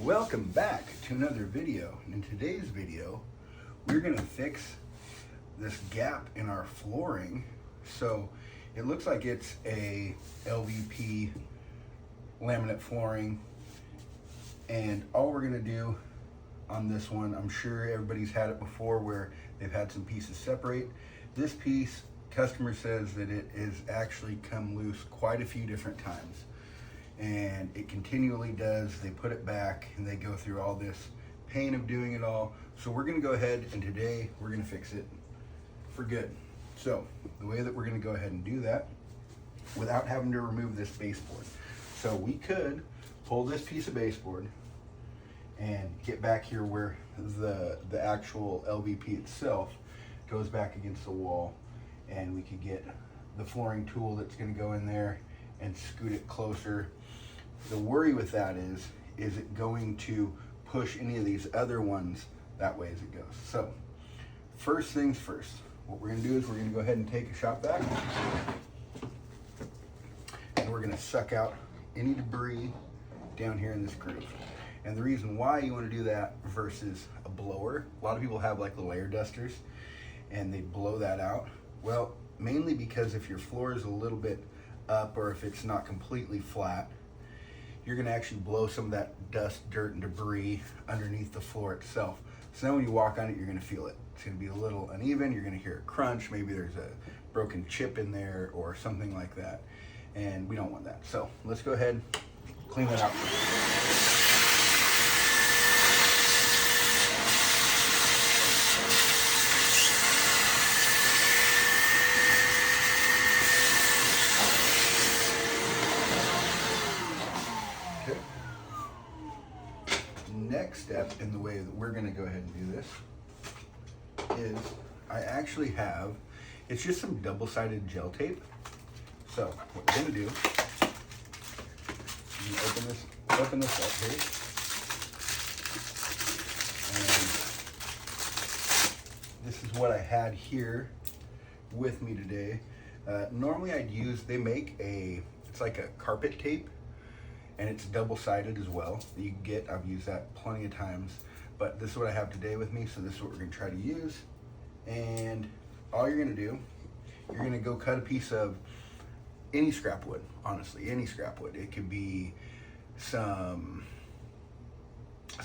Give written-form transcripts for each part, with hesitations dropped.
Welcome back to another video. In today's video, we're going to fix this gap in our flooring. So it looks like it's a LVP laminate flooring, and all we're going to do on this one, I'm sure everybody's had it before where they've had some pieces separate. This piece, customer says that it is actually come loose quite a few different times, and it continually does. They put it back and they go through all this pain of doing it all. So we're going to go ahead and today we're going to fix it for good. So the way that we're going to go ahead and do that without having to remove this baseboard. So we could pull this piece of baseboard and get back here where the actual LVP itself goes back against the wall, and we could get the flooring tool that's going to go in there and scoot it closer. The worry with that is it going to push any of these other ones that way as it goes? So first things first, what we're going to do is we're going to go ahead and take a shop vac, and we're going to suck out any debris down here in this groove. And the reason why you want to do that versus a blower, a lot of people have like the layer dusters and they blow that out. Well, mainly because if your floor is a little bit up or if it's not completely flat, you're going to actually blow some of that dust, dirt, and debris underneath the floor itself. So then when you walk on it, you're going to feel it. It's going to be a little uneven. You're going to hear a crunch. Maybe there's a broken chip in there or something like that. And we don't want that. So let's go ahead and clean that out. Okay. Next step in the way that we're going to go ahead and do this is I actually have, it's just some double-sided gel tape. So what we're going to do, you open this up here, and this is what I had here with me today. Normally I'd use, they make it's like a carpet tape, and it's double-sided as well. You can get, I've used that plenty of times, but this is what I have today with me, so this is what we're going to try to use. And all you're going to do, you're going to go cut a piece of any scrap wood, honestly, any scrap wood. It could be something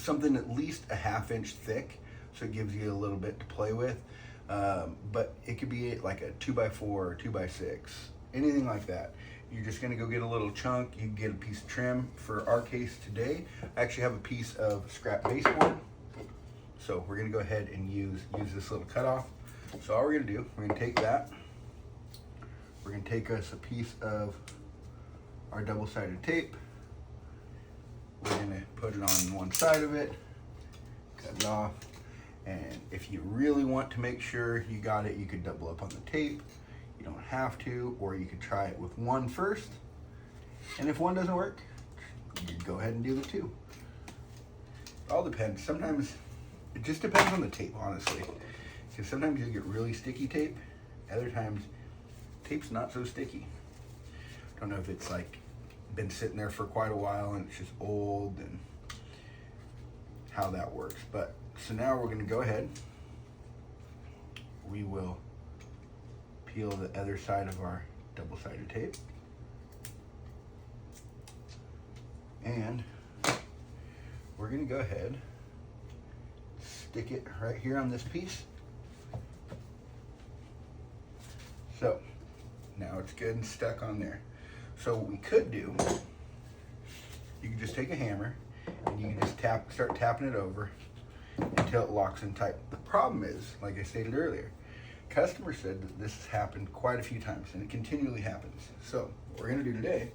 at least a 1/2 inch thick, so it gives you a little bit to play with. But it could be like a 2x4 or 2x6, anything like that. You're just gonna go get a little chunk. You can get a piece of trim. For our case today, I actually have a piece of scrap baseboard. So we're gonna go ahead and use this little cutoff. So all we're gonna do, we're gonna take that. We're gonna take us a piece of our double-sided tape. We're gonna put it on one side of it, cut it off. And if you really want to make sure you got it, you could double up on the tape. You don't have to, or you could try it with one first. And if one doesn't work, you go ahead and do the two. It all depends. Sometimes, it just depends on the tape, honestly. Because sometimes you get really sticky tape. Other times, tape's not so sticky. Don't know if it's like been sitting there for quite a while and it's just old and how that works. But so now we're going to go ahead. We will peel the other side of our double-sided tape, and we're going to go ahead, stick it right here on this piece. So now it's good and stuck on there. So what we could do, you can just take a hammer and you can just start tapping it over until it locks in tight. The problem is, like I stated earlier, customer said that this has happened quite a few times and it continually happens. So what we're gonna do today,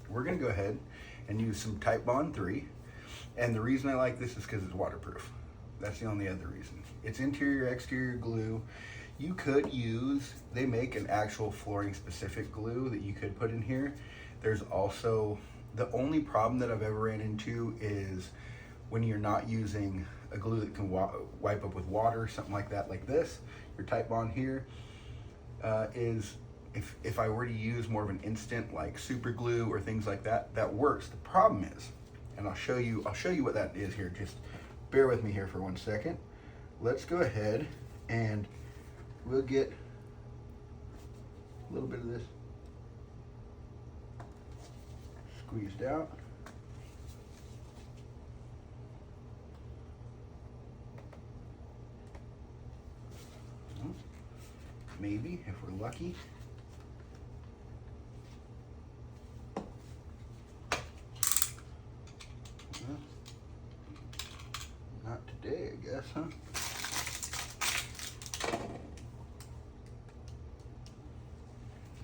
we're gonna go ahead and use some Type Bond 3. And the reason I like this is because it's waterproof. That's the only other reason. It's interior, exterior glue. You could use, they make an actual flooring specific glue that you could put in here. There's also, the only problem that I've ever ran into is when you're not using a glue that can wipe up with water, something like that, like this, your Type Bond here, is if I were to use more of an instant like super glue or things like that, that works. The problem is and I'll show you what that is here. Just bear with me here for 1 second. Let's go ahead and we'll get a little bit of this squeezed out. Maybe, if we're lucky. Well, not today, I guess, huh?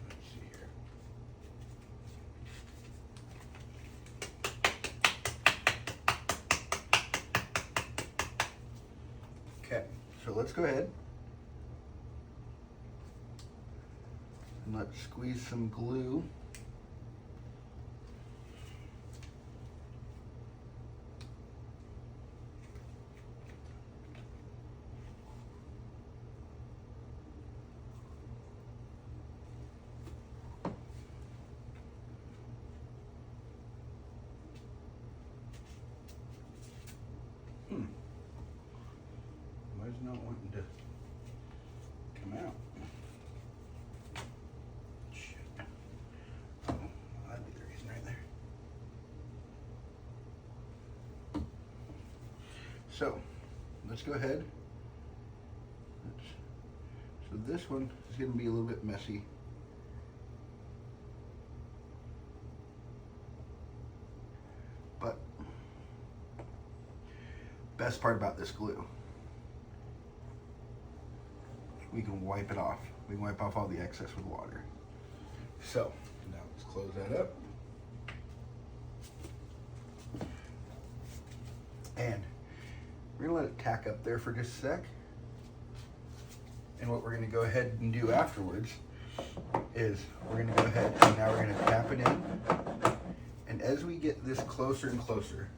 Let's see here. Okay, so let's go ahead. Let's squeeze some glue. Why is it not wanting to come out? So let's go ahead. So this one is going to be a little bit messy. But best part about this glue, we can wipe it off. We can wipe off all the excess with water. So now let's close that up. And we're gonna let it tack up there for just a sec. And what we're gonna go ahead and do afterwards is we're gonna go ahead and now we're gonna tap it in. And as we get this closer and closer,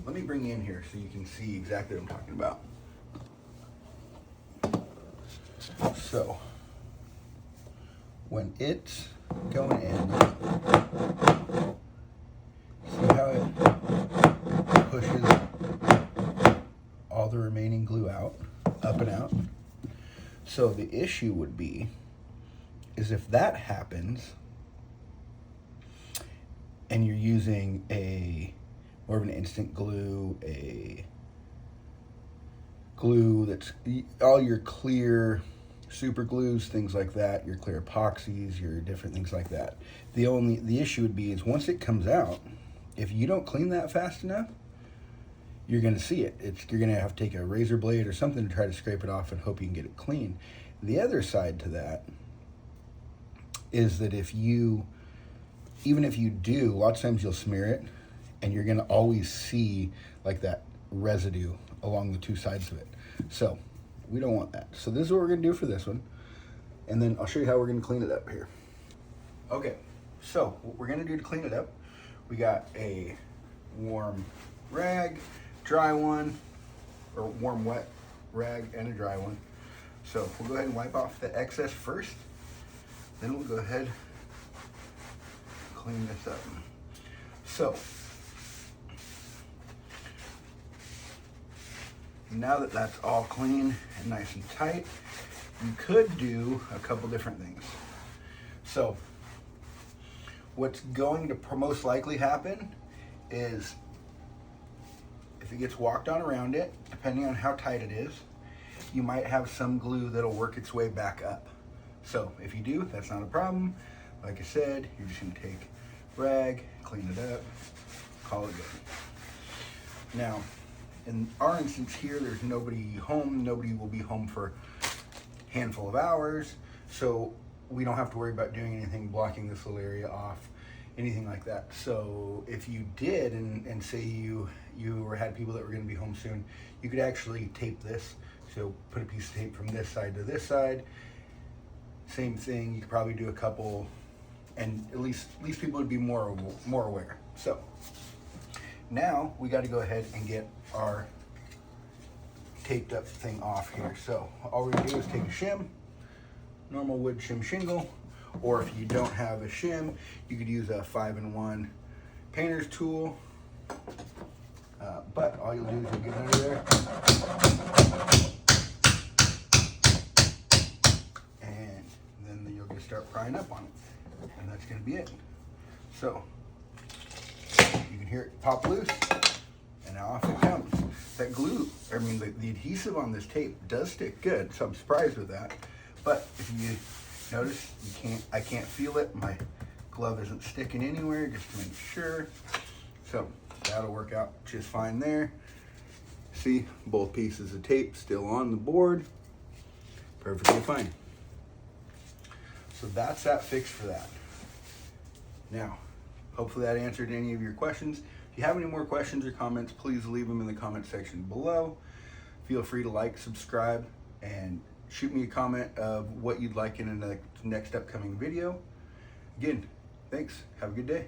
let me bring you in here so you can see exactly what I'm talking about. So when it's going in, see how it pushes all the remaining glue out, up and out. So the issue would be is if that happens and you're using a more of an instant glue, a glue that's all your clear super glues, things like that, your clear epoxies, your different things like that. The issue would be is once it comes out, if you don't clean that fast enough, you're going to see it. You're going to have to take a razor blade or something to try to scrape it off and hope you can get it clean. The other side to that is that even if you do, lots of times you'll smear it and you're going to always see like that residue along the two sides of it. So we don't want that. So this is what we're going to do for this one. And then I'll show you how we're going to clean it up here. Okay, so what we're going to do to clean it up, we got a warm rag, dry one, or warm wet rag and a dry one. So we'll go ahead and wipe off the excess first. Then we'll go ahead and clean this up. So now that that's all clean and nice and tight, you could do a couple different things. So what's going to most likely happen is if it gets walked on around it, depending on how tight it is, you might have some glue that'll work its way back up. So if you do, that's not a problem. Like I said, you're just gonna take rag, clean it up, call it good. Now, in our instance here, there's nobody home. Nobody will be home for a handful of hours. So we don't have to worry about doing anything, blocking this little area off, anything like that. So if you did, and say you had people that were gonna be home soon, you could actually tape this. So put a piece of tape from this side to this side. Same thing, you could probably do a couple, and at least people would be more aware. So now we got to go ahead and get our taped up thing off here. So all we're gonna do is take a shim, normal wood shim shingle, or if you don't have a shim, you could use a 5-in-1 painter's tool. But all you'll do is you'll get under there and then you'll just start prying up on it, and that's going to be it. So you can hear it pop loose, and now off it comes. That glue, I mean the adhesive on this tape does stick good, so I'm surprised with that. But if you notice, I can't feel it. My glove isn't sticking anywhere, just to make sure. So that'll work out just fine there. See, both pieces of tape still on the board. Perfectly fine. So that's that fix for that. Now, hopefully that answered any of your questions. If you have any more questions or comments, please leave them in the comment section below. Feel free to like, subscribe, and shoot me a comment of what you'd like in the next upcoming video. Again, thanks. Have a good day.